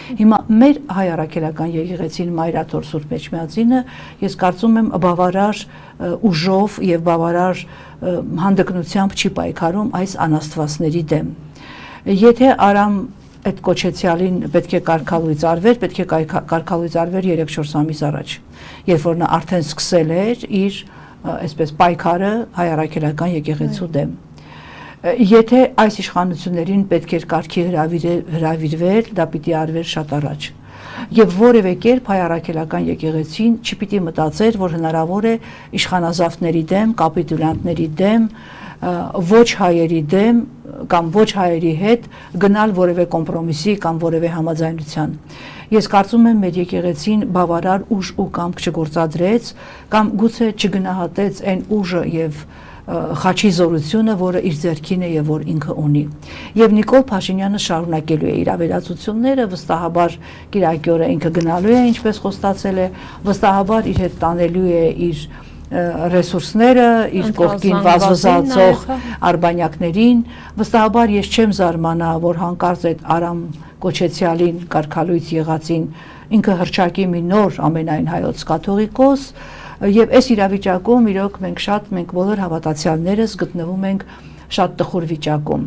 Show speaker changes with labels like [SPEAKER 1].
[SPEAKER 1] Հիմա մեր հայ առաքելական եկեղեցին Մայրաթոր Սուրբ Էջմիածինը ես կարծում եմ բավարար ուժով եւ բավարար հանդգնությամբ չի պայքարում այս անաստվածների դեմ։ Եթե Արամ այդ կոչեցյալին պետք է կարգալույծ արվեր, պետք է կարգալույծ արվեր 3-4 ամիս առաջ, երբ որ նա արդեն սկսել էր իր այսպես պայքարը հայ առաքելական եկեղեցու դեմ։ Եթե այս իշխանություններին պետք էր կարգի հրավիրվել, դա պիտի արվեր շատ առաջ։ Եվ որևէ կերպ հայ առաքելական եկեղեցին չպիտի մտածեր, որ հնարավոր է իշխանազավթների դեմ, կապիտուլյանտների դեմ, ոչ հայերի դեմ կամ ոչ հայերի հետ գնալ որևէ կոմպրոմիսի կամ որևէ համաձայնության։ Ես կարծում եմ մեր եկեղեցին բավարար ուժ ու կամք չգործադրեց կամ գուցե չգնահատեց այն ուժը եւ խաչի զորությունը, որը իր ձեռքին է եւ որ ինքը ունի։ Եվ Նիկոլ Փաշինյանը շարունակելու է իր ավերածությունները, վստահաբար Կիրակի ինքը գնալու է, ինչպես խոստացել է, վստահաբար իր հետ տանելու է իր ռեսուրսները, իր կողքին վազվզացող արբանյակներին, վստահաբար ես չեմ զարմանա, որ հանկարծ այդ Արամ Կոչեցյալին կարգալույծ եղածին ինքը հռչակի մի նոր ամենայն հայոց կաթողիկոս, եւ այս իրավիճակում իրոք մենք բոլոր հավատացյալներս գտնվում ենք շատ տխուր վիճակում։